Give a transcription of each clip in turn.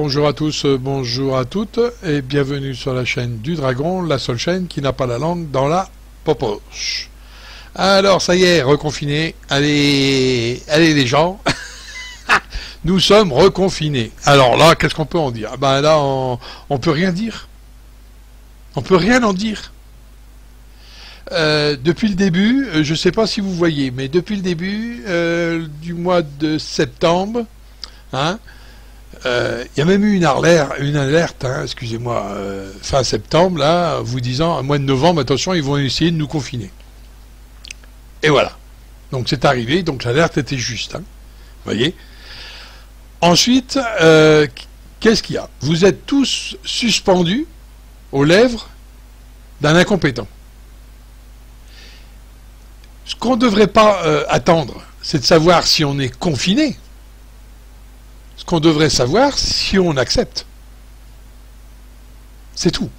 Bonjour à tous, bonjour à toutes, et bienvenue sur la chaîne du Dragon, la seule chaîne qui n'a pas la langue dans la popoche. Alors, ça y est, reconfiné. Allez les gens, nous sommes reconfinés. Alors là, qu'est-ce qu'on peut en dire? Ben là, on peut rien dire. On peut rien en dire. Depuis le début, je ne sais pas si vous voyez, mais depuis le début du mois de septembre, hein, il y a même eu une alerte, hein, excusez-moi, fin septembre, là, vous disant, au mois de novembre, attention, ils vont essayer de nous confiner. Et voilà. Donc c'est arrivé, donc l'alerte était juste. Hein, voyez. Ensuite, qu'est-ce qu'il y a? Vous êtes tous suspendus aux lèvres d'un incompétent. Ce qu'on ne devrait pas attendre, c'est de savoir si on est confiné. Ce qu'on devrait savoir, si on accepte. C'est tout.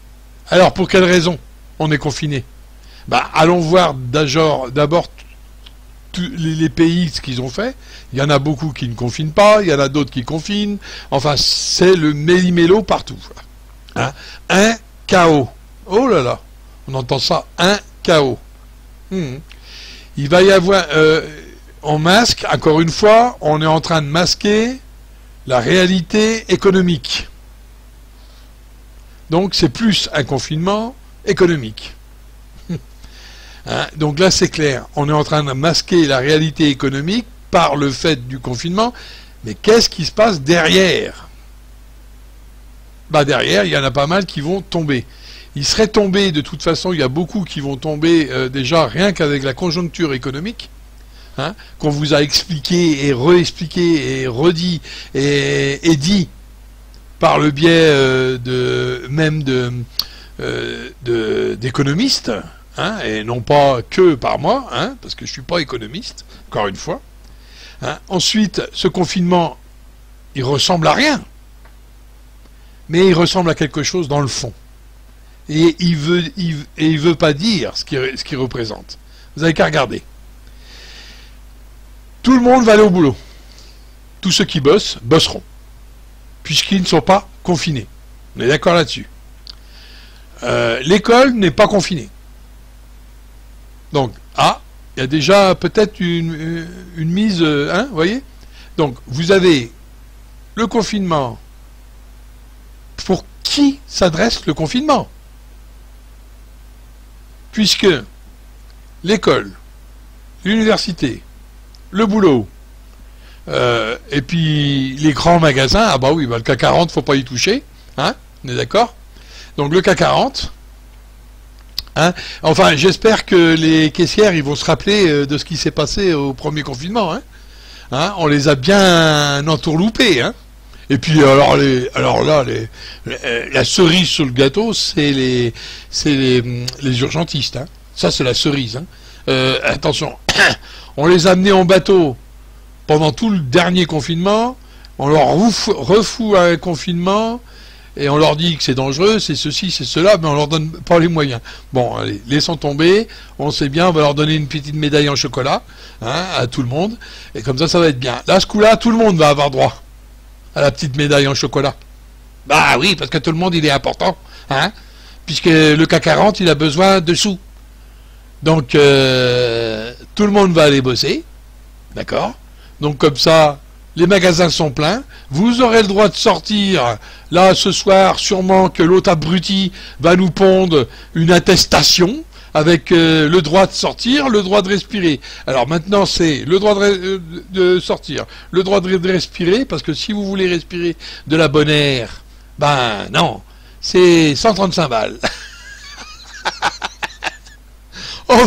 Alors, pour quelle raison on est confiné? Bah, allons voir d'abord tous les pays, ce qu'ils ont fait. Il y en a beaucoup qui ne confinent pas, il y en a d'autres qui confinent. Enfin, c'est le méli-mélo partout. Hein? Un chaos. Oh là là, on entend ça, un chaos. Il va y avoir... on masque, encore une fois, on est en train de masquer la réalité économique. Donc c'est plus un confinement économique. Hein, donc là c'est clair, on est en train de masquer la réalité économique par le fait du confinement, mais qu'est-ce qui se passe derrière? Bah derrière, il y en a pas mal qui vont tomber. Ils seraient tombés, de toute façon, il y a beaucoup qui vont tomber déjà rien qu'avec la conjoncture économique. Hein, qu'on vous a expliqué et réexpliqué et redit et dit par le biais d'économistes, hein, et non pas que par moi, hein, parce que je suis pas économiste, encore une fois. Hein. Ensuite, ce confinement, il ressemble à rien, mais il ressemble à quelque chose dans le fond, et il veut pas dire ce qu'il représente. Vous avez qu'à regarder. Tout le monde va aller au boulot. Tous ceux qui bossent, bosseront. Puisqu'ils ne sont pas confinés. On est d'accord là-dessus. L'école n'est pas confinée. Donc, il y a déjà peut-être une mise... hein, vous voyez? Donc, vous avez le confinement. Pour qui s'adresse le confinement? Puisque l'école, l'université, le boulot, et puis les grands magasins, ah bah oui, bah le CAC 40, faut pas y toucher, hein, on est d'accord? Donc le CAC 40, hein, enfin j'espère que les caissières ils vont se rappeler de ce qui s'est passé au premier confinement, hein, on les a bien entourloupés, hein. Et puis alors là, la cerise sur le gâteau, c'est les urgentistes, hein. Ça c'est la cerise, hein. Attention. On les a amenés en bateau pendant tout le dernier confinement, on leur refout un confinement, et on leur dit que c'est dangereux, c'est ceci, c'est cela, mais on leur donne pas les moyens. Bon, allez, laissons tomber, on sait bien, on va leur donner une petite médaille en chocolat, hein, à tout le monde, et comme ça va être bien. Là, ce coup-là, tout le monde va avoir droit à la petite médaille en chocolat. Bah oui, parce que tout le monde, il est important, hein, puisque le CAC 40, il a besoin de sous. Donc, tout le monde va aller bosser, d'accord? Donc comme ça, les magasins sont pleins, vous aurez le droit de sortir. Là, ce soir, sûrement que l'autre abruti va nous pondre une attestation avec le droit de sortir, le droit de respirer. Alors maintenant, c'est le droit de sortir, le droit de respirer, parce que si vous voulez respirer de la bonne air, ben non, c'est 135 balles. Oh,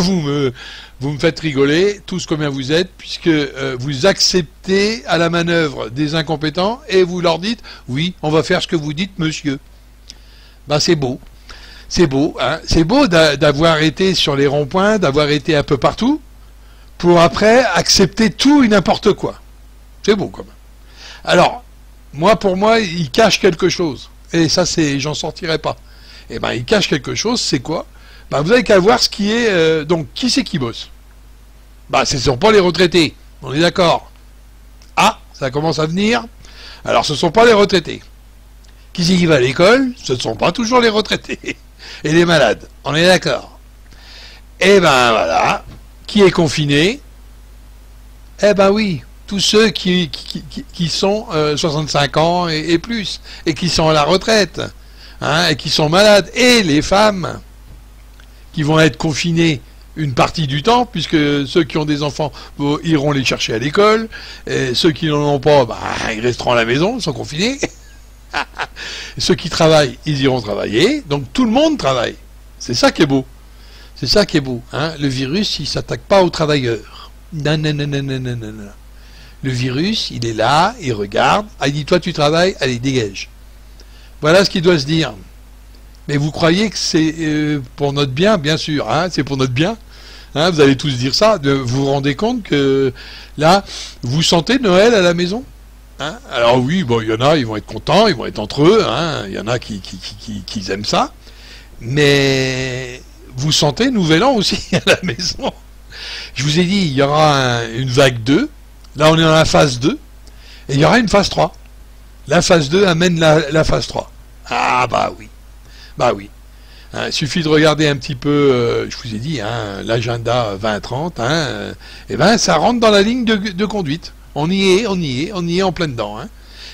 vous me faites rigoler, tous combien vous êtes, puisque vous acceptez à la manœuvre des incompétents et vous leur dites, oui, on va faire ce que vous dites, monsieur. Ben c'est beau. C'est beau, hein. C'est beau d'avoir été sur les ronds-points, d'avoir été un peu partout, pour après accepter tout et n'importe quoi. C'est beau, quand même. Alors, pour moi, il cache quelque chose. Et ça, j'en sortirai pas. Et ben, il cache quelque chose, c'est quoi? Ben, vous avez qu'à voir ce qui est... donc, qui c'est qui bosse? Ben, ce ne sont pas les retraités. On est d'accord. Ah, ça commence à venir. Alors, ce ne sont pas les retraités. Qui c'est qui va à l'école? Ce ne sont pas toujours les retraités et les malades. On est d'accord? Eh ben voilà. Qui est confiné? Eh ben oui, tous ceux qui sont 65 ans et plus, et qui sont à la retraite, hein, et qui sont malades, et les femmes qui vont être confinées une partie du temps, puisque ceux qui ont des enfants iront les chercher à l'école, et ceux qui n'en ont pas, bah, ils resteront à la maison, ils sont confinés. Ceux qui travaillent, ils iront travailler, donc tout le monde travaille. C'est ça qui est beau. C'est ça qui est beau. Hein. Le virus, il ne s'attaque pas aux travailleurs. Non, non, non, non, non, non, non, non. Le virus, il est là, il regarde, il dit, toi tu travailles, allez, dégage. Voilà ce qu'il doit se dire. Mais vous croyez que c'est pour notre bien? Bien sûr, hein, c'est pour notre bien. Hein, vous allez tous dire ça. Vous vous rendez compte que là, vous sentez Noël à la maison? Hein? Alors oui, bon, il y en a, ils vont être contents, ils vont être entre eux, hein, il y en a qui aiment ça. Mais vous sentez Nouvel An aussi à la maison? Je vous ai dit, il y aura une vague 2. Là, on est dans la phase 2. Et il y aura une phase 3. La phase 2 amène la phase 3. Ah, bah oui. Bah oui. Il suffit de regarder un petit peu, je vous ai dit, hein, l'agenda 2030. Hein, et ben, ça rentre dans la ligne de conduite. On y est en plein dedans. Hein.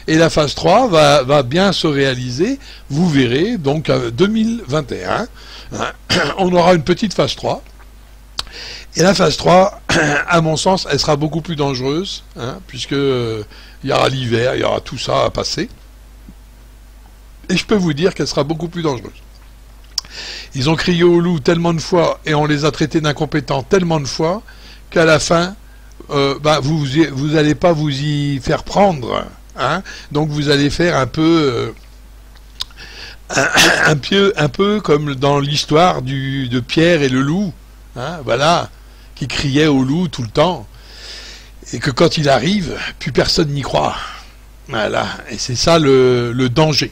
Et la phase 3 va bien se réaliser. Vous verrez, donc 2021, hein, on aura une petite phase 3. Et la phase 3, à mon sens, elle sera beaucoup plus dangereuse, hein, puisque il y aura l'hiver, il y aura tout ça à passer. Et je peux vous dire qu'elle sera beaucoup plus dangereuse. Ils ont crié au loup tellement de fois, et on les a traités d'incompétents tellement de fois, qu'à la fin, vous n'allez pas vous y faire prendre. Hein, donc vous allez faire un peu... un peu comme dans l'histoire de Pierre et le loup. Hein, voilà, qui criait au loup tout le temps, et que quand il arrive, plus personne n'y croit. Voilà, et c'est ça le danger.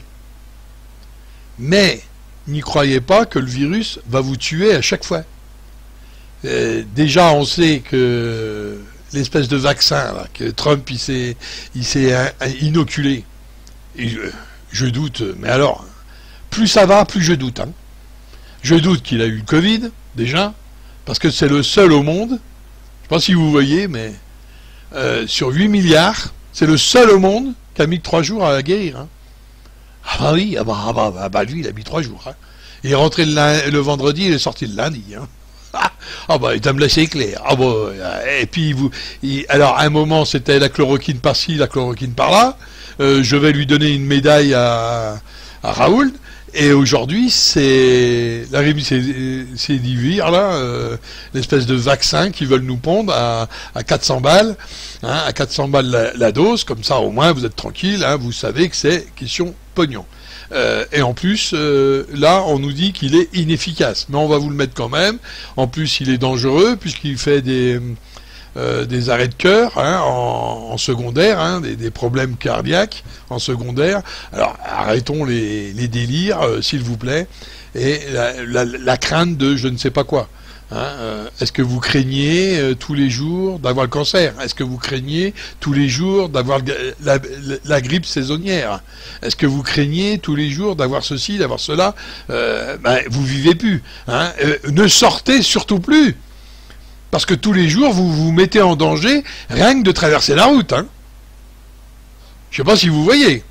Mais n'y croyez pas que le virus va vous tuer à chaque fois. Déjà, on sait que l'espèce de vaccin là, que Trump il s'est inoculé, et je doute, mais alors, plus ça va, plus je doute. Hein. Je doute qu'il a eu le Covid, déjà, parce que c'est le seul au monde, je ne sais pas si vous voyez, mais sur 8 milliards, c'est le seul au monde qui a mis que 3 jours à guérir. Hein. Ah bah oui, lui il a mis 3 jours. Hein. Il est rentré le vendredi, il est sorti le lundi. Hein. Ah bah il t'a me laissé clair. Ah bah, et puis alors à un moment c'était la chloroquine par-ci, la chloroquine par-là. Je vais lui donner une médaille à Raoul. Et aujourd'hui, c'est la rémdesivir, là, l'espèce de vaccin qu'ils veulent nous pondre à 400 balles, hein, à 400 balles la dose, comme ça au moins vous êtes tranquille, hein, vous savez que c'est question pognon. Et en plus, là, on nous dit qu'il est inefficace, mais on va vous le mettre quand même. En plus, il est dangereux puisqu'il fait des arrêts de cœur hein, en secondaire, hein, des problèmes cardiaques en secondaire. Alors arrêtons les délires, s'il vous plaît, et la crainte de je ne sais pas quoi. Hein, est-ce que vous craignez tous les jours d'avoir le cancer? Est-ce que vous craignez tous les jours d'avoir la grippe saisonnière? Est-ce que vous craignez tous les jours d'avoir ceci, d'avoir cela? Vous vivez plus. Hein, ne sortez surtout plus. Parce que tous les jours, vous vous mettez en danger rien que de traverser la route. Hein. Je ne sais pas si vous voyez.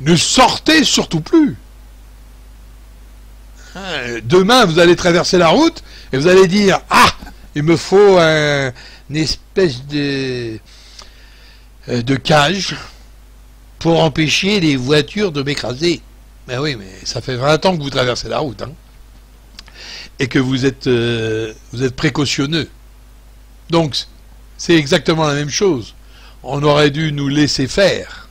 Ne sortez surtout plus. Demain, vous allez traverser la route et vous allez dire « Ah, il me faut une espèce de cage pour empêcher les voitures de m'écraser. » Ben oui, mais ça fait 20 ans que vous traversez la route. Hein. Et que vous êtes précautionneux. Donc, c'est exactement la même chose. On aurait dû nous laisser faire.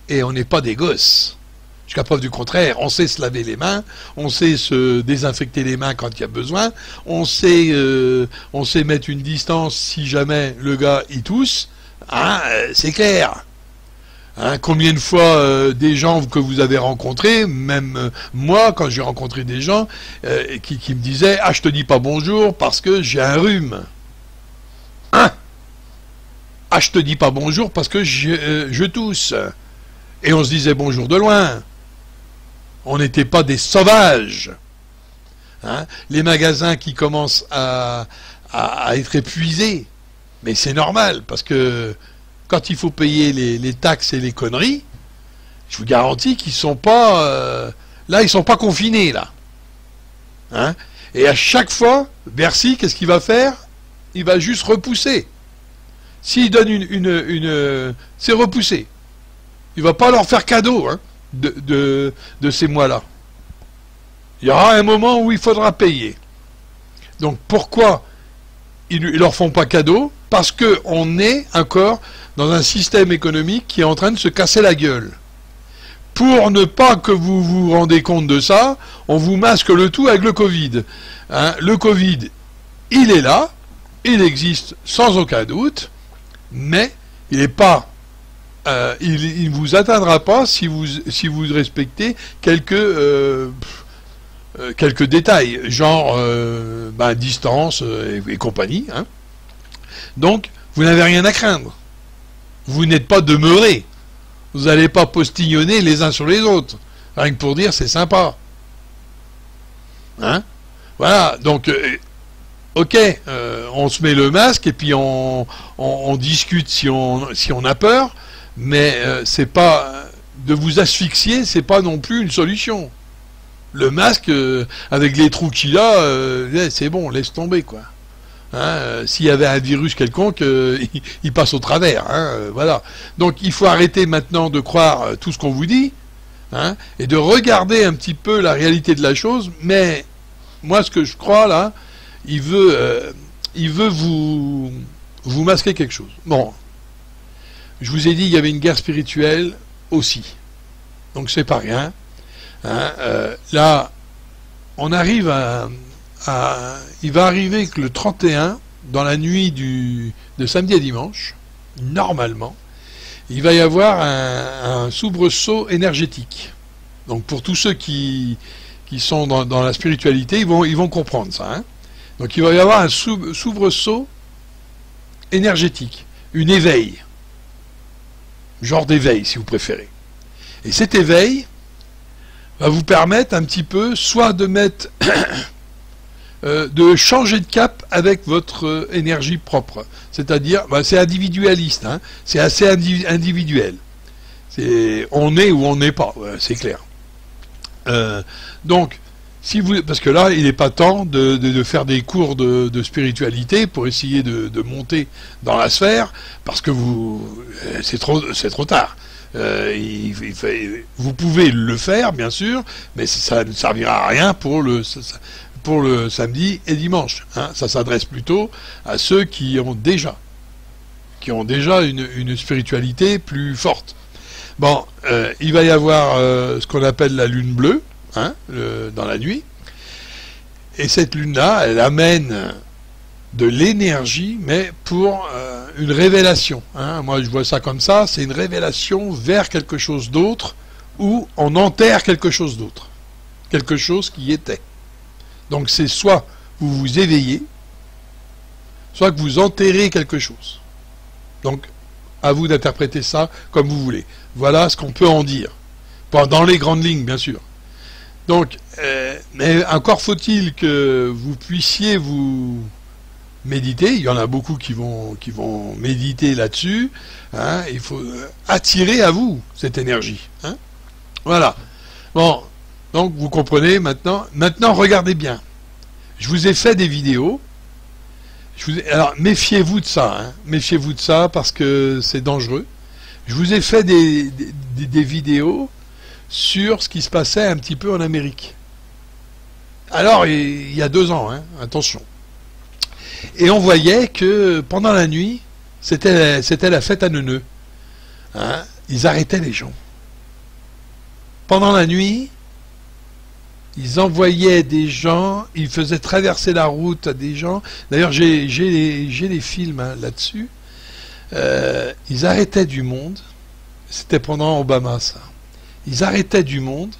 Et on n'est pas des gosses. Jusqu'à preuve du contraire, on sait se laver les mains, on sait se désinfecter les mains quand il y a besoin, on sait mettre une distance si jamais le gars y tousse. Hein, c'est clair. Hein, combien de fois des gens que vous avez rencontrés, même moi, quand j'ai rencontré des gens qui me disaient « Ah, je te dis pas bonjour parce que j'ai un rhume. Hein » Ah, je te dis pas bonjour parce que je tousse. Et on se disait bonjour de loin. On n'était pas des sauvages. Hein? Les magasins qui commencent à être épuisés, mais c'est normal, parce que quand il faut payer les taxes et les conneries, je vous garantis qu'ils sont pas... là, ils sont pas confinés, là. Hein? Et à chaque fois, Bercy, qu'est-ce qu'il va faire? Il va juste repousser. S'il donne c'est repoussé. Il va pas leur faire cadeau, hein, de ces mois-là. Il y aura un moment où il faudra payer. Donc pourquoi ils leur font pas cadeau? Parce qu'on est encore dans un système économique qui est en train de se casser la gueule. Pour ne pas que vous vous rendez compte de ça, on vous masque le tout avec le Covid. Hein, le Covid, il est là, il existe sans aucun doute, mais il n'est pas, il ne vous atteindra pas si vous respectez quelques détails, genre distance et compagnie. Hein. Donc, vous n'avez rien à craindre. Vous n'êtes pas demeurés. Vous n'allez pas postillonner les uns sur les autres. Rien que pour dire, c'est sympa. Hein? Voilà, donc, ok, on se met le masque et puis on discute si on a peur, mais c'est pas... de vous asphyxier, c'est pas non plus une solution. Le masque, avec les trous qu'il a, c'est bon, laisse tomber, quoi. Hein, s'il y avait un virus quelconque, il passe au travers. Hein, voilà. Donc il faut arrêter maintenant de croire tout ce qu'on vous dit, hein, et de regarder un petit peu la réalité de la chose. Mais moi, ce que je crois là, il veut vous masquer quelque chose. Bon, je vous ai dit, il y avait une guerre spirituelle aussi. Donc c'est pas rien. Hein, là, on arrive il va arriver que le 31, dans la nuit de samedi à dimanche, normalement, il va y avoir un soubresaut énergétique. Donc pour tous ceux qui sont dans la spiritualité, ils vont comprendre ça. Hein. Donc il va y avoir un soubresaut énergétique, une éveil, genre d'éveil si vous préférez. Et cet éveil va vous permettre un petit peu soit de mettre de changer de cap avec votre énergie propre. C'est-à-dire, c'est individualiste, hein, c'est assez individuel. On est ou on n'est pas, c'est clair. Donc, parce que là, il n'est pas temps de faire des cours de spiritualité pour essayer de monter dans la sphère, parce que c'est trop tard. Vous pouvez le faire, bien sûr, mais ça ne servira à rien pour le samedi et dimanche. Hein. Ça s'adresse plutôt à ceux qui ont déjà une spiritualité plus forte. Bon, il va y avoir ce qu'on appelle la lune bleue, hein, dans la nuit, et cette lune-là, elle amène de l'énergie, mais pour une révélation. Hein. Moi, je vois ça comme ça, c'est une révélation vers quelque chose d'autre, où on enterre quelque chose d'autre, quelque chose qui était. Donc c'est soit vous vous éveillez, soit que vous enterrez quelque chose. Donc, à vous d'interpréter ça comme vous voulez. Voilà ce qu'on peut en dire. Pas dans les grandes lignes, bien sûr. Donc, mais encore faut-il que vous puissiez vous méditer. Il y en a beaucoup qui vont méditer là-dessus. Hein. Il faut attirer à vous cette énergie. Hein. Voilà. Bon. Donc vous comprenez maintenant. Maintenant, regardez bien. Je vous ai fait des vidéos. Alors méfiez-vous de ça. Hein. Méfiez-vous de ça parce que c'est dangereux. Je vous ai fait des vidéos sur ce qui se passait un petit peu en Amérique. Alors, il y a 2 ans, hein, attention. Et on voyait que pendant la nuit, c'était la fête à neuneux. Hein. Ils arrêtaient les gens. Pendant la nuit, ils envoyaient des gens, ils faisaient traverser la route à des gens. D'ailleurs, j'ai les films hein, là-dessus. Ils arrêtaient du monde. C'était pendant Obama, ça. Ils arrêtaient du monde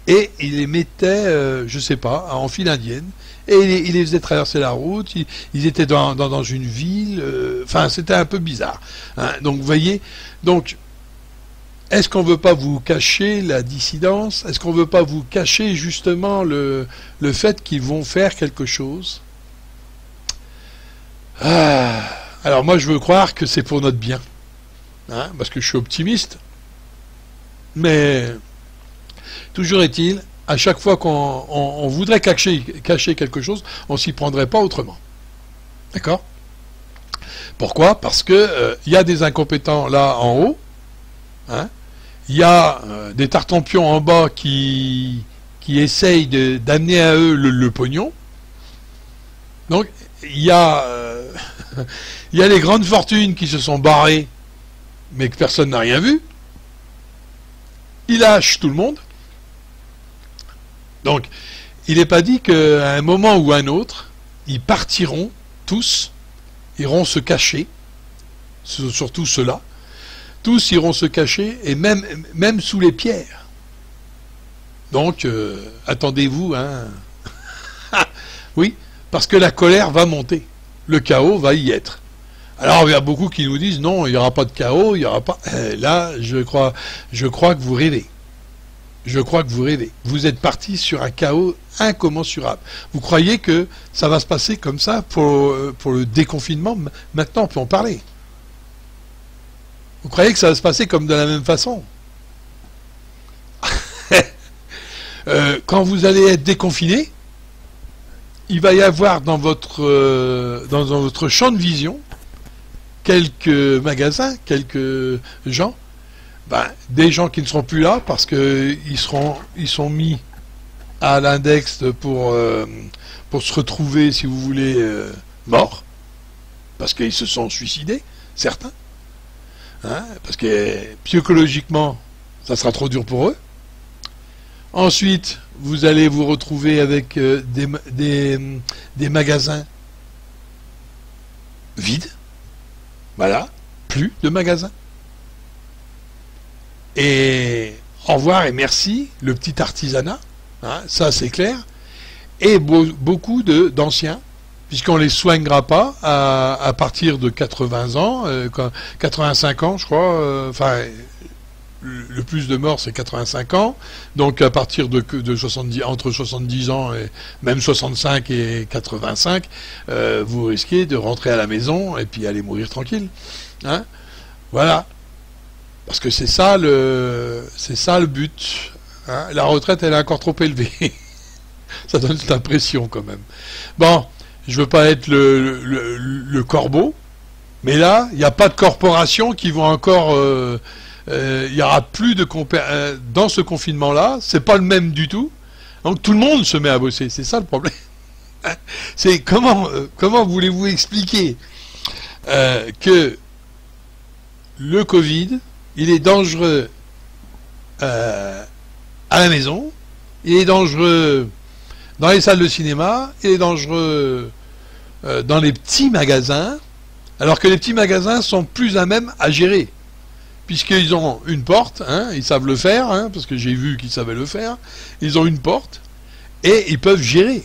et ils les mettaient, je sais pas, en file indienne. Et ils les faisaient traverser la route. Ils étaient dans une ville. Enfin, c'était un peu bizarre. Hein. Donc, vous voyez. Donc, est-ce qu'on ne veut pas vous cacher la dissidence? Est-ce qu'on ne veut pas vous cacher justement le fait qu'ils vont faire quelque chose? Alors moi je veux croire que c'est pour notre bien, hein, parce que je suis optimiste, mais toujours est-il, à chaque fois qu'on voudrait cacher quelque chose, on s'y prendrait pas autrement. D'accord? Pourquoi? Parce que y a des incompétents là en haut, hein, il y a des tartempions en bas qui essayent d'amener à eux le pognon. Donc il y a les grandes fortunes qui se sont barrées, mais que personne n'a rien vu. Ils lâchent tout le monde. Donc, il n'est pas dit qu'à un moment ou à un autre, ils partiront tous, iront se cacher, surtout ceux-là. Tous iront se cacher, et même sous les pierres. Donc, attendez-vous, hein. Oui, parce que la colère va monter. Le chaos va y être. Alors, il y a beaucoup qui nous disent, non, il n'y aura pas de chaos, il n'y aura pas... Là, je crois que vous rêvez. Je crois que vous rêvez. Vous êtes parti sur un chaos incommensurable. Vous croyez que ça va se passer comme ça pour le déconfinement? Maintenant, on peut en parler. Vous croyez que ça va se passer comme de la même façon? Quand vous allez être déconfiné, il va y avoir dans votre champ de vision quelques magasins, quelques gens, des gens qui ne seront plus là parce que ils sont mis à l'index pour se retrouver, si vous voulez, morts, parce qu'ils se sont suicidés, certains, hein, parce que psychologiquement, ça sera trop dur pour eux. Ensuite, vous allez vous retrouver avec des magasins vides, voilà, plus de magasins. Et au revoir et merci, le petit artisanat, hein, ça c'est clair, et beaucoup d'anciens, puisqu'on ne les soignera pas à partir de 80 ans, 85 ans je crois, enfin le plus de morts c'est 85 ans, donc à partir de 70, entre 70 ans et même 65 et 85, vous risquez de rentrer à la maison et puis aller mourir tranquille, hein, voilà. Parce que c'est ça le but. Hein. La retraite, elle est encore trop élevée. Ça donne cette impression quand même. Bon, je veux pas être le corbeau, mais là, il n'y a pas de corporations qui vont encore... il y aura plus de... dans ce confinement-là, c'est pas le même du tout. Donc tout le monde se met à bosser. C'est ça le problème. C'est comment voulez-vous expliquer que le Covid... il est dangereux à la maison, il est dangereux dans les salles de cinéma, il est dangereux dans les petits magasins, alors que les petits magasins sont plus à même à gérer, puisqu'ils ont une porte, hein, ils savent le faire, hein, parce que j'ai vu qu'ils savaient le faire, ils ont une porte, et ils peuvent gérer,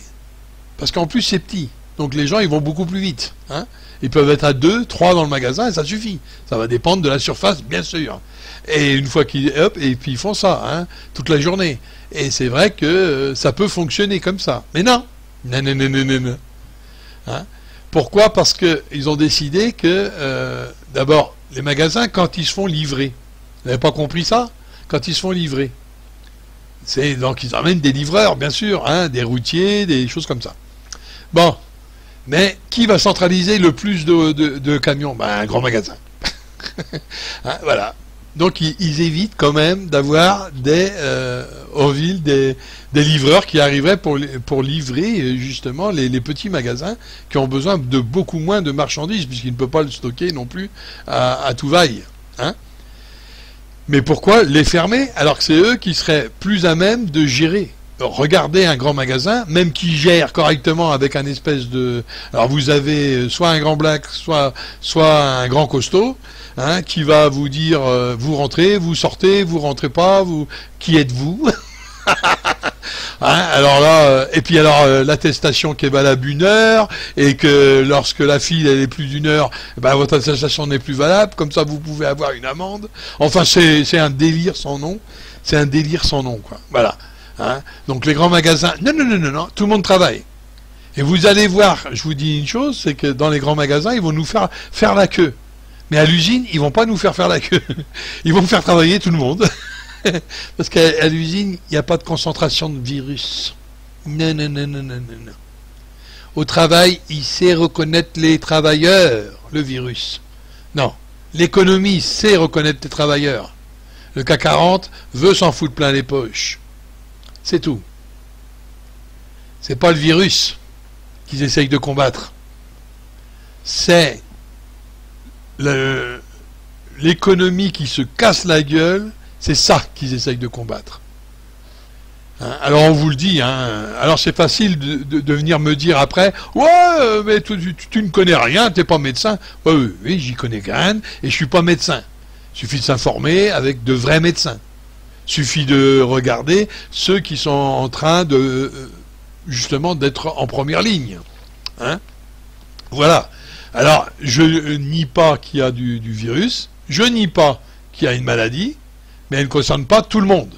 parce qu'en plus c'est petit, donc les gens ils vont beaucoup plus vite, hein. Ils peuvent être à 2, 3 dans le magasin et ça suffit. Ça va dépendre de la surface, bien sûr. Et une fois qu'ils... hop, et puis ils font ça, hein, toute la journée. Et c'est vrai que ça peut fonctionner comme ça. Mais non. Non, non, non, non, non, non. Hein? Pourquoi? Parce qu'ils ont décidé que, d'abord, les magasins, quand ils se font livrer, vous n'avez pas compris ça? Quand ils se font livrer. Donc ils emmènent des livreurs, bien sûr, hein, des routiers, des choses comme ça. Bon. Mais qui va centraliser le plus de camions? Un grand magasin. Hein, voilà. Donc ils évitent quand même d'avoir en ville des livreurs qui arriveraient pour livrer justement les petits magasins qui ont besoin de beaucoup moins de marchandises puisqu'ils ne peuvent pas le stocker non plus à tout vaille. Hein. Mais pourquoi les fermer alors que c'est eux qui seraient plus à même de gérer? Regardez un grand magasin, même qui gère correctement avec un espèce de... Alors vous avez soit un grand black, soit un grand costaud, hein, qui va vous dire, vous rentrez, vous sortez, vous rentrez pas, qui êtes-vous? Hein, alors là, et puis alors l'attestation qui est valable 1 heure, et que lorsque la file elle est plus d'1 heure, ben, votre attestation n'est plus valable, comme ça vous pouvez avoir une amende. Enfin c'est un délire sans nom, c'est un délire sans nom, quoi. Voilà. Hein, donc les grands magasins, non, tout le monde travaille. Et vous allez voir, je vous dis une chose, c'est que dans les grands magasins, ils vont nous faire la queue. Mais à l'usine, ils vont pas nous faire la queue. Ils vont faire travailler tout le monde. Parce qu'à l'usine, il n'y a pas de concentration de virus. Non. Au travail, il sait reconnaître les travailleurs, le virus. Non. L'économie sait reconnaître les travailleurs. Le CAC 40 veut s'en foutre plein les poches. C'est tout. C'est pas le virus qu'ils essayent de combattre. C'est l'économie qui se casse la gueule, c'est ça qu'ils essayent de combattre. Hein, alors on vous le dit, hein, alors c'est facile de venir me dire après, ouais, mais tu ne connais rien, t'es pas médecin. Ouais, oui, j'y connais rien, et je suis pas médecin. Suffit de s'informer avec de vrais médecins. Suffit de regarder ceux qui sont en train de justement d'être en première ligne. Hein, voilà. Alors, je nie pas qu'il y a du virus, je nie pas qu'il y a une maladie, mais elle ne concerne pas tout le monde.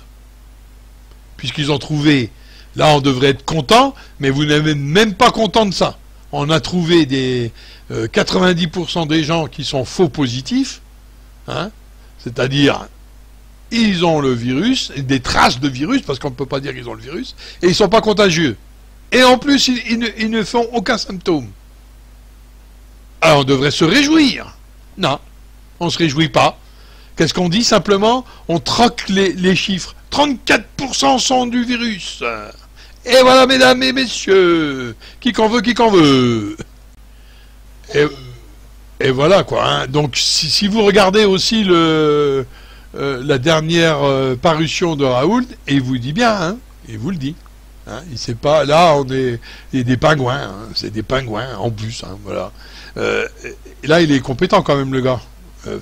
Puisqu'ils ont trouvé, là on devrait être content, mais vous n'êtes même pas content de ça. On a trouvé des 90% des gens qui sont faux positifs, hein, c'est-à-dire ils ont le virus, des traces de virus, parce qu'on ne peut pas dire qu'ils ont le virus, et ils ne sont pas contagieux. Et en plus, ils ne font aucun symptôme. Alors on devrait se réjouir. Non, on ne se réjouit pas. Qu'est-ce qu'on dit simplement? On troque les chiffres. 34% sont du virus. Et voilà, mesdames et messieurs, qui qu'en veut. Et voilà, quoi. Hein. Donc, si vous regardez aussi la dernière parution de Raoult, et il vous dit bien, hein, il vous le dit. Hein, il sait pas, là, on est des pingouins, hein, c'est des pingouins en plus, hein, voilà. Et là, il est compétent quand même, le gars.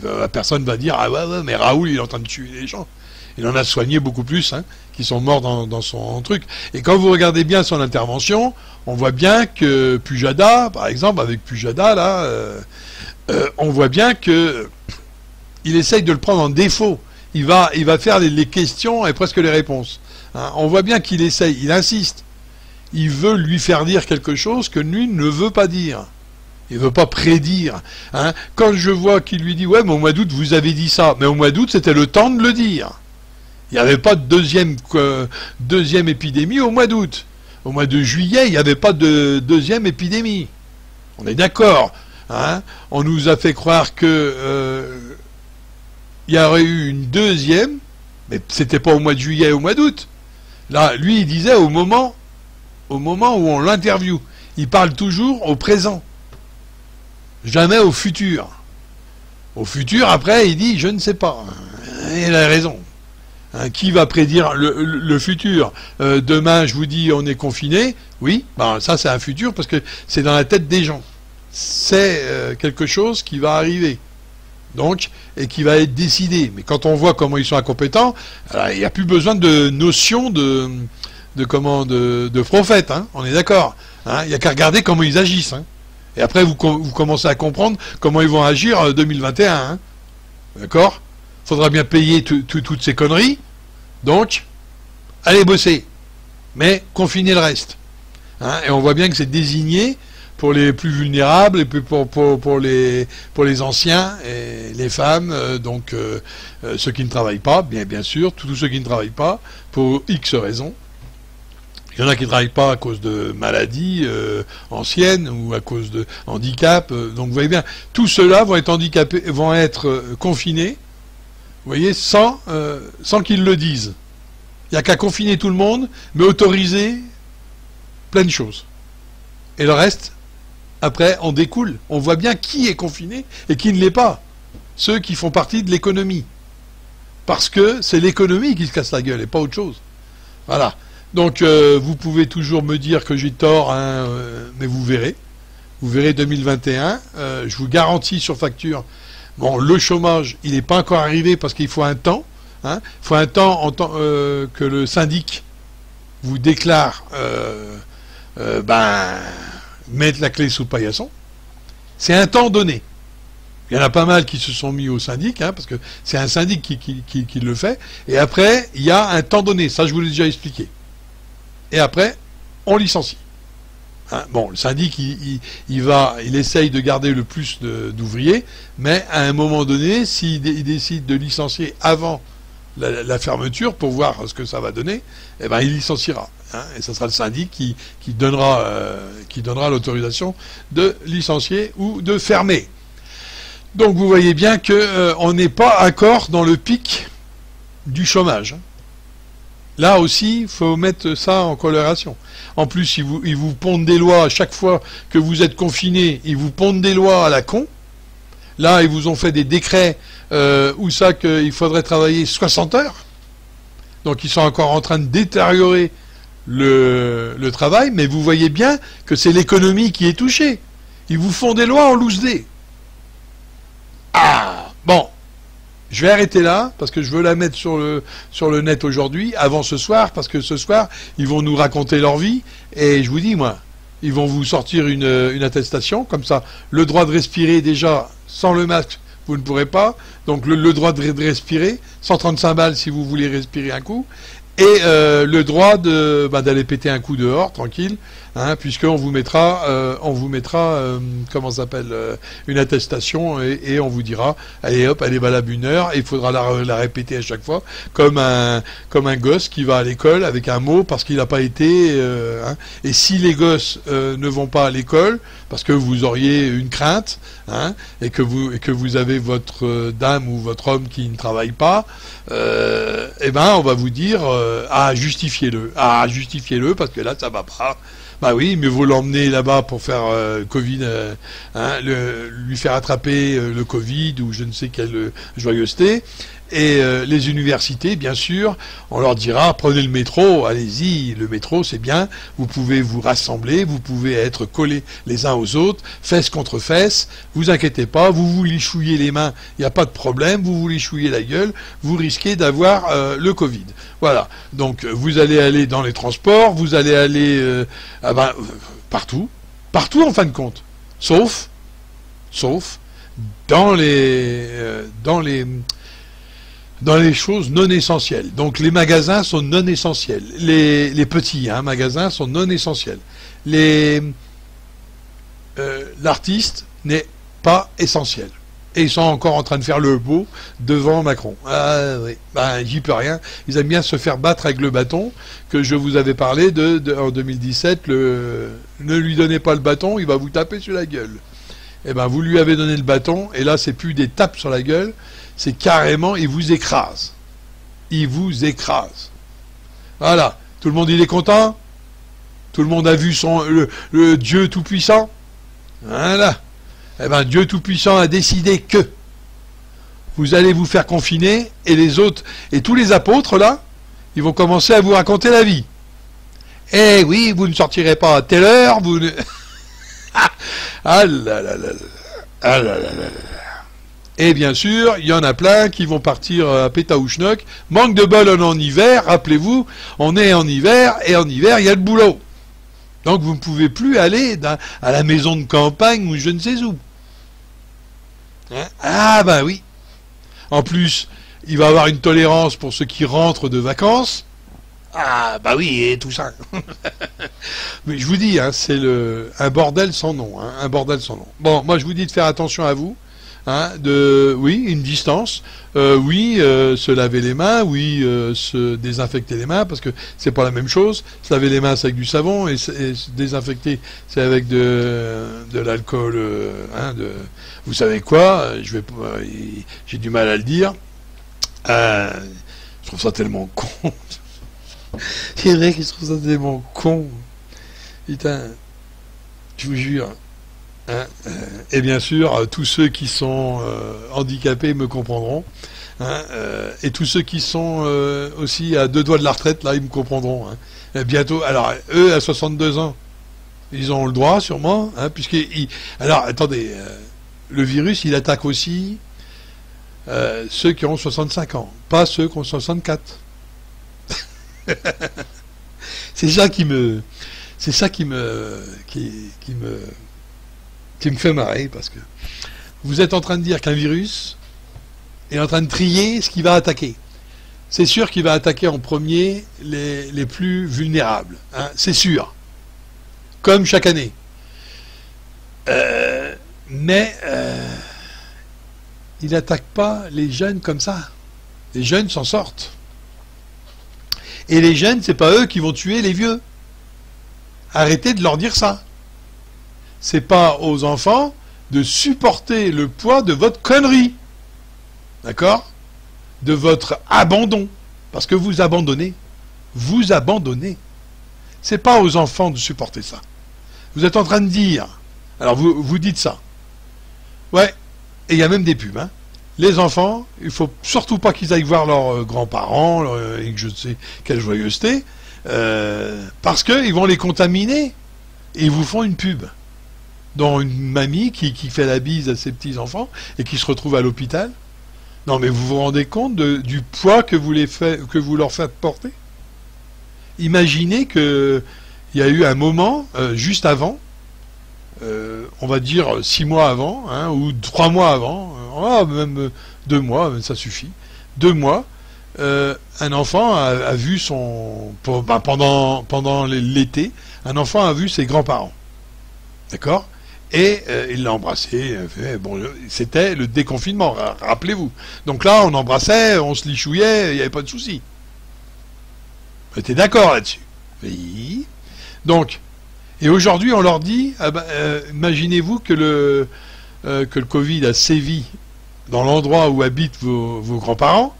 La personne va dire, ah ouais, mais Raoult, il est en train de tuer les gens. Il en a soigné beaucoup plus, hein, qui sont morts dans son truc. Et quand vous regardez bien son intervention, on voit bien que Pujada, par exemple, avec Pujada, là, on voit bien que il essaye de le prendre en défaut. Il va faire les questions et presque les réponses. Hein, on voit bien qu'il essaye, il insiste. Il veut lui faire dire quelque chose que lui ne veut pas dire. Il ne veut pas prédire. Hein. Quand je vois qu'il lui dit, ouais, mais au mois d'août, vous avez dit ça. Mais au mois d'août, c'était le temps de le dire. Il n'y avait pas de deuxième épidémie au mois d'août. Au mois de juillet, il n'y avait pas de deuxième épidémie. On est d'accord. Hein. On nous a fait croire que il y aurait eu une deuxième, mais c'était pas au mois de juillet, au mois d'août. Là, lui, il disait au moment où on l'interviewe. Il parle toujours au présent. Jamais au futur. Au futur, après, il dit, je ne sais pas. Il a raison. Hein, qui va prédire le futur? Demain, je vous dis, on est confiné. Oui, ben, ça, c'est un futur parce que c'est dans la tête des gens. C'est quelque chose qui va arriver. Donc, et qui va être décidé. Mais quand on voit comment ils sont incompétents, alors, il n'y a plus besoin de notion de prophète. Hein, on est d'accord. Hein, il n'y a qu'à regarder comment ils agissent. Hein. Et après, vous commencez à comprendre comment ils vont agir en 2021. Hein. D'accord? Faudra bien payer toutes ces conneries. Donc, allez bosser. Mais confinez le reste. Hein. Et on voit bien que c'est désigné pour les plus vulnérables et puis pour les anciens et les femmes, donc ceux qui ne travaillent pas, bien sûr, tous ceux qui ne travaillent pas, pour X raisons. Il y en a qui ne travaillent pas à cause de maladies anciennes ou à cause de handicap. Donc vous voyez bien, tous ceux-là vont être handicapés, vont être confinés, vous voyez, sans qu'ils le disent. Il n'y a qu'à confiner tout le monde, mais autoriser plein de choses. Et le reste, après, on découle. On voit bien qui est confiné et qui ne l'est pas. Ceux qui font partie de l'économie. Parce que c'est l'économie qui se casse la gueule et pas autre chose. Voilà. Donc, vous pouvez toujours me dire que j'ai tort, hein, mais vous verrez. Vous verrez 2021. Je vous garantis sur facture. Bon, le chômage, il n'est pas encore arrivé parce qu'il faut un temps. Hein. Il faut un temps que le syndic vous déclare mettre la clé sous le paillasson. C'est un temps donné. Il y en a pas mal qui se sont mis au syndic, parce que c'est un syndic qui le fait. Et après, il y a un temps donné. Ça, je vous l'ai déjà expliqué. Et après, on licencie. Bon, le syndic, il essaye de garder le plus d'ouvriers, mais à un moment donné, s'il décide de licencier avant la fermeture pour voir ce que ça va donner, eh ben, il licenciera. Et ce sera le syndic qui donnera l'autorisation de licencier ou de fermer. Donc vous voyez bien que on n'est pas encore dans le pic du chômage. Là aussi, il faut mettre ça en coloration. En plus, ils vous pondent des lois à chaque fois que vous êtes confiné, ils vous pondent des lois à la con. Là, ils vous ont fait des décrets où ça qu'il faudrait travailler 60 heures. Donc ils sont encore en train de détériorer le travail, mais vous voyez bien que c'est l'économie qui est touchée. Ils vous font des lois en loose day. Ah, bon, je vais arrêter là, parce que je veux la mettre sur le net aujourd'hui, avant ce soir, parce que ce soir, ils vont nous raconter leur vie, et je vous dis, moi, ils vont vous sortir une attestation, comme ça, le droit de respirer, déjà, sans le masque, vous ne pourrez pas, donc le droit de respirer, 135 balles si vous voulez respirer un coup, et le droit d'aller péter un coup dehors, tranquille, puisqu'on vous mettra, comment ça s'appelle, une attestation, et on vous dira, allez hop, elle est valable 1 heure, et il faudra la répéter à chaque fois, comme un gosse qui va à l'école avec un mot parce qu'il n'a pas été, et si les gosses ne vont pas à l'école, parce que vous auriez une crainte, et que vous avez votre dame ou votre homme qui ne travaille pas, eh ben on va vous dire justifiez-le, parce que là ça va pas. Bah oui, mieux vaut l'emmener là-bas pour faire Covid, lui faire attraper le Covid ou je ne sais quelle joyeuseté. Et les universités, bien sûr, on leur dira, prenez le métro, allez-y, le métro c'est bien, vous pouvez vous rassembler, vous pouvez être collés les uns aux autres, fesses contre fesses, vous inquiétez pas, vous vous lichouillez les mains, il n'y a pas de problème, vous vous lichouillez la gueule, vous risquez d'avoir le Covid. Voilà, donc vous allez aller dans les transports, vous allez aller partout en fin de compte, sauf dans les choses non essentielles. Donc les magasins sont non essentiels. Les petits magasins sont non essentiels. L'artiste n'est pas essentiel. Et ils sont encore en train de faire le beau devant Macron. Ah oui, j'y peux rien. Ils aiment bien se faire battre avec le bâton, que je vous avais parlé en 2017, ne lui donnez pas le bâton, il va vous taper sur la gueule. Eh ben vous lui avez donné le bâton, et là c'est plus des tapes sur la gueule, c'est carrément, il vous écrase. Il vous écrase. Voilà. Tout le monde, il est content? Tout le monde a vu le Dieu Tout-Puissant? Voilà. Eh bien, Dieu Tout-Puissant a décidé que vous allez vous faire confiner, et les autres, et tous les apôtres, là, ils vont commencer à vous raconter la vie. Eh oui, vous ne sortirez pas à telle heure, vous ne... ah là là là là. Ah là là là là. Et bien sûr, il y en a plein qui vont partir à Pétaouchnok. Manque de bol en hiver, rappelez-vous, on est en hiver, et en hiver, il y a le boulot. Donc vous ne pouvez plus aller à la maison de campagne ou je ne sais où. Ah ben oui. En plus, il va y avoir une tolérance pour ceux qui rentrent de vacances. Ah bah oui, et tout ça. Mais je vous dis, c'est un bordel sans nom. Un bordel sans nom. Bon, moi je vous dis de faire attention à vous. Oui, une distance, se laver les mains, se désinfecter les mains, parce que c'est pas la même chose. Se laver les mains, c'est avec du savon, et se désinfecter, c'est avec de l'alcool, vous savez quoi, j'ai du mal à le dire. Je trouve ça tellement con. C'est vrai que je trouve ça tellement con. Putain, je vous jure. Et bien sûr, tous ceux qui sont handicapés me comprendront. Et tous ceux qui sont aussi à 2 doigts de la retraite, là, ils me comprendront. Et bientôt, alors, eux, à 62 ans, ils ont le droit, sûrement, alors, attendez, le virus, il attaque aussi ceux qui ont 65 ans, pas ceux qui ont 64. C'est ça qui me, c'est ça qui me, qui me fait marrer, parce que vous êtes en train de dire qu'un virus est en train de trier ce qu'il va attaquer. C'est sûr qu'il va attaquer en premier les plus vulnérables, hein, c'est sûr, comme chaque année. Mais il n'attaque pas les jeunes comme ça. Les jeunes s'en sortent. Et les jeunes, c'est pas eux qui vont tuer les vieux. Arrêtez de leur dire ça. C'est pas aux enfants de supporter le poids de votre connerie. D'accord? De votre abandon. Parce que vous abandonnez. Vous abandonnez. C'est pas aux enfants de supporter ça. Vous êtes en train de dire... Alors vous dites ça. Ouais. Et il y a même des pubs, hein. Les enfants, il faut surtout pas qu'ils aillent voir leurs grands-parents, et que je sais quelle joyeuseté, parce qu'ils vont les contaminer, et ils vous font une pub. Dont une mamie qui fait la bise à ses petits-enfants, et qui se retrouve à l'hôpital. Non mais vous vous rendez compte du poids que vous leur faites porter? Imaginez qu'il y a eu un moment, juste avant, on va dire 6 mois avant, hein, ou 3 mois avant, même 2 mois, ça suffit, 2 mois, un enfant a vu pendant l'été, un enfant a vu ses grands-parents, d'accord, et il l'a embrassé, bon, c'était le déconfinement, rappelez-vous, donc là on embrassait, on se lichouillait, il n'y avait pas de souci. Vous êtes d'accord là-dessus? Oui. Donc, et aujourd'hui, on leur dit, imaginez-vous que le Covid a sévi dans l'endroit où habitent vos grands-parents,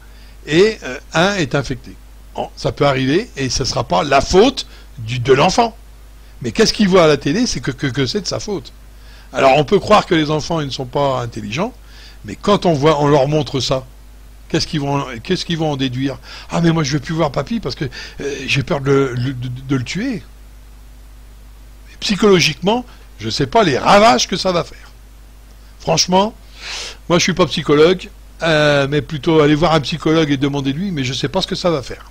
et un est infecté. Bon, ça peut arriver, et ce ne sera pas la faute de l'enfant. Mais qu'est-ce qu'ils voient à la télé? C'est que c'est de sa faute. Alors, on peut croire que les enfants, ils ne sont pas intelligents, mais quand on leur montre ça, qu'est-ce qu'ils vont en déduire? Ah, mais moi, je ne vais plus voir papy, parce que j'ai peur de le tuer. Psychologiquement, je ne sais pas les ravages que ça va faire. Franchement, moi je suis pas psychologue, mais plutôt aller voir un psychologue et demander-lui, mais je ne sais pas ce que ça va faire.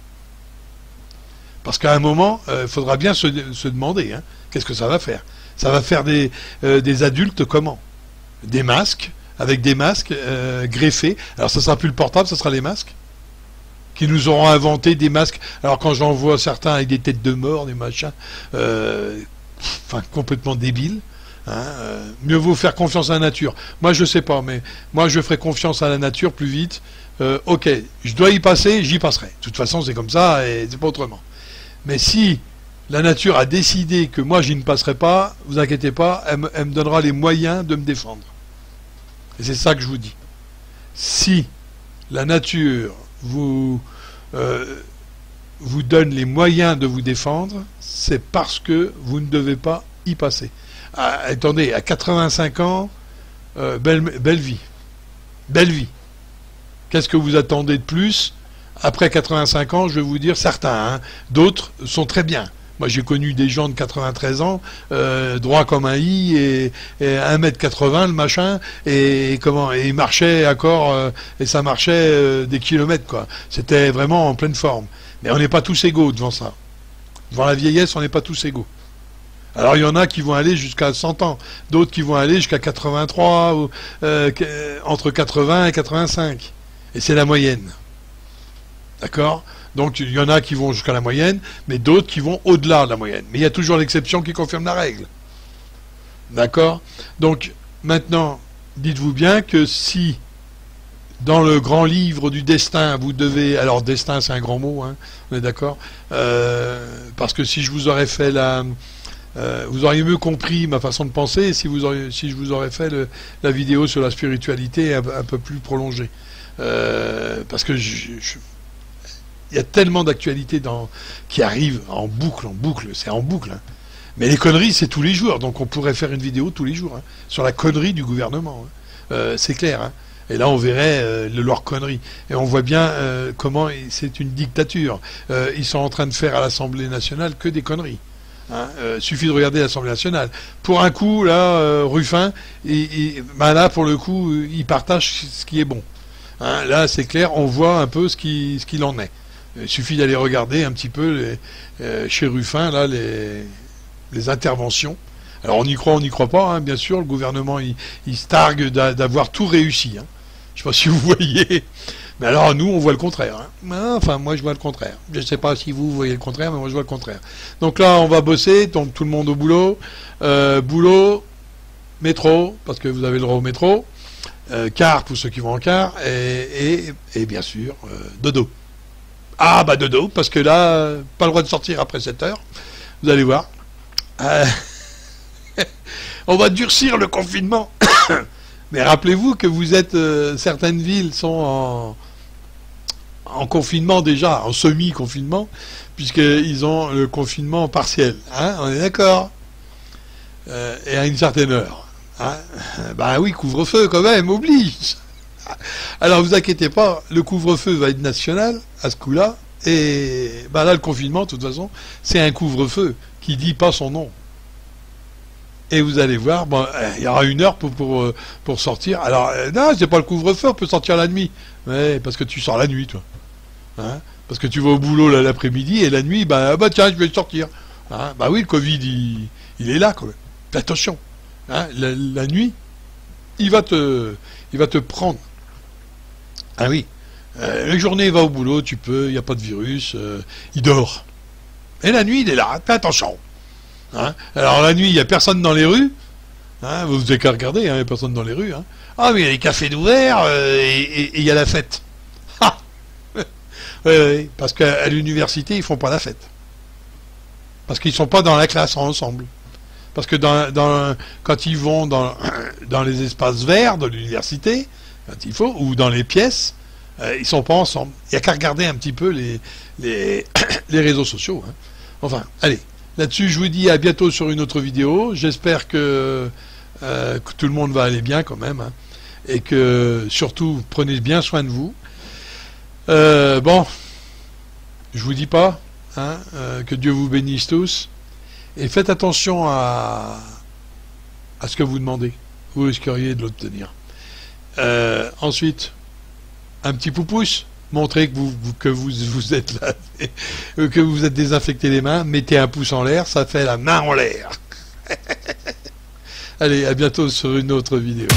Parce qu'à un moment, il faudra bien se demander, hein, qu'est-ce que ça va faire. Ça va faire des adultes comment? Des masques, avec des masques greffés. Alors ça ne sera plus le portable, ça sera les masques. Qui nous auront inventé des masques. Alors quand j'en vois certains avec des têtes de mort, des machins... enfin complètement débile, hein, mieux vaut faire confiance à la nature. Moi je sais pas, mais moi je ferai confiance à la nature plus vite. Ok, je dois y passer, j'y passerai. De toute façon c'est comme ça et c'est pas autrement. Mais si la nature a décidé que moi j'y ne passerai pas, vous inquiétez pas, elle me donnera les moyens de me défendre. Et c'est ça que je vous dis. Si la nature vous donne les moyens de vous défendre, c'est parce que vous ne devez pas y passer. Attendez, à 85 ans, belle vie. Belle vie. Qu'est-ce que vous attendez de plus? Après 85 ans, je vais vous dire certains, hein, d'autres sont très bien. Moi, j'ai connu des gens de 93 ans, droit comme un i, et 1m80 le machin, et il marchait encore, et ça marchait des kilomètres, quoi. C'était vraiment en pleine forme. Mais on n'est pas tous égaux devant ça. Devant la vieillesse, on n'est pas tous égaux. Alors il y en a qui vont aller jusqu'à 100 ans, d'autres qui vont aller jusqu'à 83, ou, entre 80 et 85. Et c'est la moyenne. D'accord? Donc il y en a qui vont jusqu'à la moyenne, mais d'autres qui vont au-delà de la moyenne. Mais il y a toujours l'exception qui confirme la règle. D'accord? Donc maintenant, dites-vous bien que si dans le grand livre du destin, vous devez... Alors destin c'est un grand mot, hein, on est d'accord, parce que si je vous aurais fait vous auriez mieux compris ma façon de penser si je vous aurais fait la vidéo sur la spiritualité un peu plus prolongée. Parce que il y a tellement d'actualités qui arrivent en boucle, c'est en boucle. Hein. Mais les conneries, c'est tous les jours, donc on pourrait faire une vidéo tous les jours, hein, sur la connerie du gouvernement. Hein. C'est clair, hein. Et là, on verrait leur connerie. Et on voit bien comment c'est une dictature. Ils sont en train de faire à l'Assemblée nationale que des conneries. Hein. Suffit de regarder l'Assemblée nationale. Pour un coup, là, Ruffin, là, pour le coup, il partage ce qui est bon. Hein. Là, c'est clair, on voit un peu ce qu'il en est. Il suffit d'aller regarder un petit peu chez Ruffin là les interventions. Alors on y croit pas, hein, bien sûr. Le gouvernement il se targue d'avoir tout réussi. Hein. Je sais pas si vous voyez. Mais alors nous on voit le contraire. Hein. Enfin moi je vois le contraire. Je sais pas si vous voyez le contraire, mais moi je vois le contraire. Donc là on va bosser, donc tout le monde au boulot. Boulot, métro, parce que vous avez le droit au métro. Car pour ceux qui vont en car. Et bien sûr dodo. Ah bah dodo, parce que là, pas le droit de sortir après 7 heures. Vous allez voir. On va durcir le confinement. Mais rappelez-vous que vous êtes... certaines villes sont en confinement déjà, en semi-confinement, puisqu'ils ont le confinement partiel. Hein, on est d'accord. Et à une certaine heure. Hein. Bah oui, couvre-feu quand même, oblige. Alors vous inquiétez pas, le couvre-feu va être national à ce coup-là, et bah là le confinement, de toute façon, c'est un couvre-feu qui dit pas son nom. Et vous allez voir, bon, il y aura 1 heure pour sortir. Alors non, c'est pas le couvre-feu, on peut sortir la nuit. Ouais, parce que tu sors la nuit, toi. Hein, parce que tu vas au boulot l'après-midi et la nuit, bah tiens, je vais sortir. Hein, bah oui, le Covid, il est là quand même. Attention, hein, la nuit, il va te prendre. Ah oui, la journée il va au boulot, tu peux, il n'y a pas de virus, il dort. Et la nuit il est là, fais attention. Hein. Alors la nuit il n'y a personne dans les rues, hein, vous n'avez qu'à regarder, hein, il n'y a personne dans les rues. Hein. Ah mais il y a les cafés d'ouvert et il y a la fête. Ah oui, parce qu'à l'université ils font pas la fête. Parce qu'ils sont pas dans la classe ensemble. Parce que quand ils vont dans les espaces verts de l'université, quand il faut, ou dans les pièces, ils sont pas ensemble. Il n'y a qu'à regarder un petit peu les réseaux sociaux. Hein. Enfin, allez, là-dessus, je vous dis à bientôt sur une autre vidéo. J'espère que tout le monde va aller bien quand même. Hein, et que, surtout, prenez bien soin de vous. Bon, je vous dis pas, hein, que Dieu vous bénisse tous. Et faites attention à ce que vous demandez. Vous risqueriez de l'obtenir. Ensuite, un petit pouce, montrez que vous êtes là, que vous êtes désinfecté les mains, mettez un pouce en l'air, ça fait la main en l'air. Allez, à bientôt sur une autre vidéo.